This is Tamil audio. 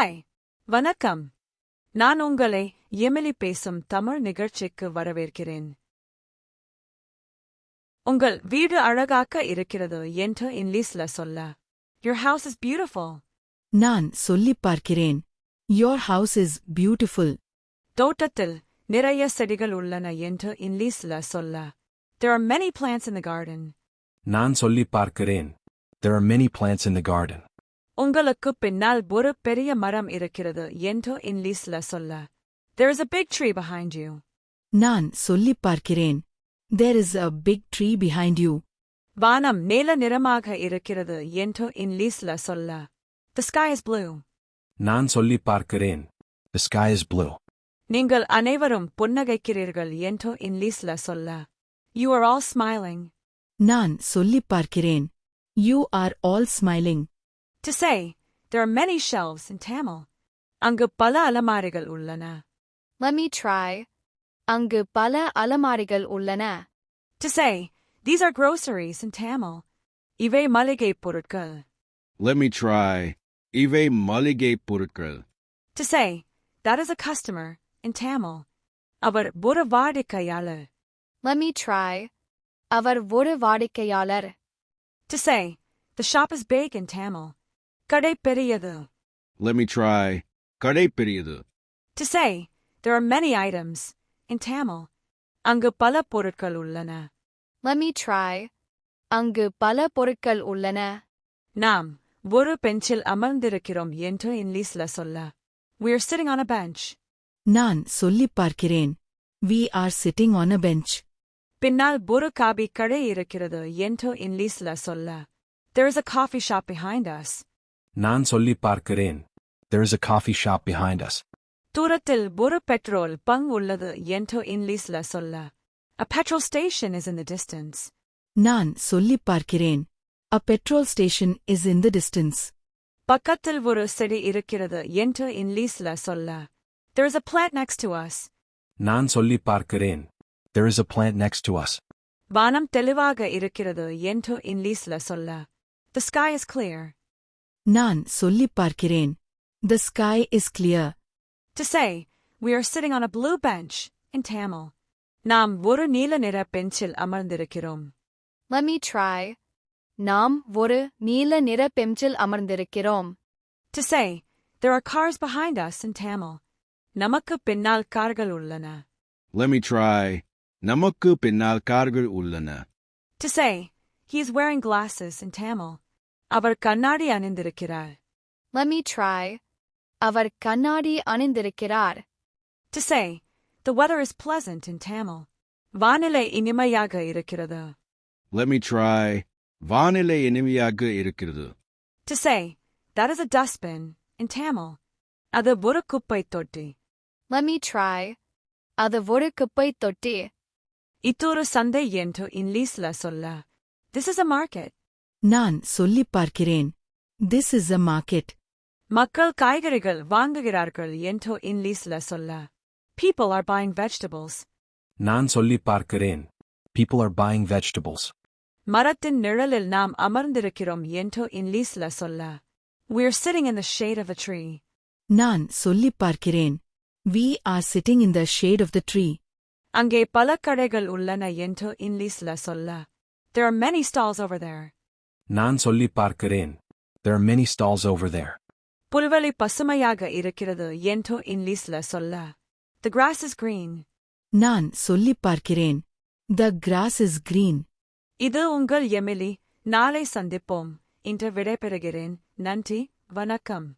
ஹாய், வணக்கம். நான் உங்களை எமிலி பேசும் தமிழ் நிகழ்ச்சிக்கு வரவேற்கிறேன். உங்கள் வீடு அழகாக இருக்கிறது என்று இங்கிலீஷ்ல சொல்ல. Your house is beautiful. நான் சொல்லிப் பார்க்கிறேன். Your house is beautiful. தோட்டத்தில் நிறைய செடிகள் உள்ளன என்று இங்கிலீஷ்ல சொல்ல. There are many plants in the garden. நான் சொல்லிப் பார்க்கிறேன். There are many plants in the garden. உங்களுக்கு பின்னால் ஒரு பெரிய மரம் இருக்கிறது என்று இங்கிலீஷ்ல சொல்ல. There is a big tree behind you. நான் சொல்லிப் பார்க்கிறேன். There is a big tree behind you. வானம் நீல நிறமாக இருக்கிறது என்று இங்கிலீஷ்ல சொல்ல. The sky is blue. நான் சொல்லிப் பார்க்கிறேன். The sky is blue. நீங்கள் அனைவரும் புன்னகைக்கிறீர்கள் என்று இங்கிலீஷ்ல சொல்ல. You are all smiling. நான் சொல்லிப் பார்க்கிறேன். You are all smiling. To say, there are many shelves in Tamil. அங்கு பல அலமாரிகள் உள்ளன. Let me try. அங்கு பல அலமாரிகள் உள்ளன. To say, these are groceries in Tamil. இவை மளிகைப் பொருட்கள். Let me try. இவை மளிகைப் பொருட்கள். To say, that is a customer in Tamil. அவர் ஒரு வாடிக்கையாளர். Let me try. அவர் ஒரு வாடிக்கையாளர். To say, the shop is big in Tamil. கடை பெரியது. Let me try. கடை பெரியது. To say, there are many items in Tamil. அங்கு பல பொருட்கள் உள்ளன. Let me try. அங்கு பல பொருட்கள் உள்ளன. நாம் ஒரு பெஞ்சில் அமர்ந்திருக்கிறோம் என்று இங்கிலீஷ்ல சொல்ல. We are sitting on a bench. நான் சொல்லிப் பார்க்கிறேன். We are sitting on a bench. பின்னால் ஒரு காபி கடை இருக்கிறது என்று இங்கிலீஷ்ல சொல்ல. There is a coffee shop behind us. நான் சொல்லிப் பார்க்கிறேன். There is a coffee shop behind us. தூரத்தில் ஒரு பெட்ரோல் பங்க் உள்ளது என்று இங்கிலீஷ்ல சொல்ல. A petrol station is in the distance. நான் சொல்லிப் பார்க்கிறேன். A petrol station is in the distance. பக்கத்தில் ஒரு செடி இருக்கிறது என்று இங்கிலீஷ்ல சொல்ல. There is a plant next to us. நான் சொல்லிப் பார்க்கிறேன். There is a plant next to us. வானம் தெளிவாக இருக்கிறது என்று இங்கிலீஷ்ல சொல்ல. The sky is clear. நான் சொல்லிப் பார்க்கிறேன். The sky is clear. To say, we are sitting on a blue bench in Tamil. நாம் ஒரு நீல நிற பெஞ்சில் அமர்ந்திருக்கிறோம். Let me try. நாம் ஒரு நீல நிற பெஞ்சில் அமர்ந்திருக்கிறோம். To say, there are cars behind us in Tamil. நமக்கு பின்னால் கார்கள் உள்ளன. Let me try. நமக்கு பின்னால் கார்கள் உள்ளன. To say, he is wearing glasses in Tamil. அவர் கண்ணாடி அணிந்திருக்கிறார். Let me try. அவர் கண்ணாடி அணிந்திருக்கிறார். To say, the weather is pleasant in Tamil. வானிலை இனிமையாக இருக்கிறது. Let me try. வானிலை இனிமையாக இருக்கிறது. To say, that is a dustbin in Tamil. அது ஒரு குப்பை தொட்டி. Let me try. அது ஒரு குப்பை தொட்டி. இத்தொரு சந்தை என்று இங்கிலீஷ்ல சொல்ல. This is a market. நான் சொல்லிப் பார்க்கிறேன். This is a market. மக்கள் காய்கறிகள் வாங்குகிறார்கள் என்று இங்கிலீஷ்ல சொல்ல. People are buying vegetables. நான் சொல்லிப் பார்க்கிறேன். People are buying vegetables. மரத்தின் நிழலில் நாம் அமர்ந்திருக்கிறோம் என்று இங்கிலீஷ்ல சொல்ல. We are sitting in the shade of a tree. நான் சொல்லிப் பார்க்கிறேன். We are sitting in the shade of the tree. அங்கே பல கடைகள் உள்ளன என்று இங்கிலீஷ்ல சொல்ல. There are many stalls over there. நான் சொல்லிப் பார்க்கிறேன். There are many stalls over there. புல்வெளி பசுமையாக இருக்கிறது என்று இங்கிலீஷ்ல சொல்ல. The grass is green. நான் சொல்லிப் பார்க்கிறேன். The grass is green. இது உங்கள் எமிலி. நாளை சந்திப்போம். இன்று விடைபெறுகிறேன். நன்றி, வணக்கம்.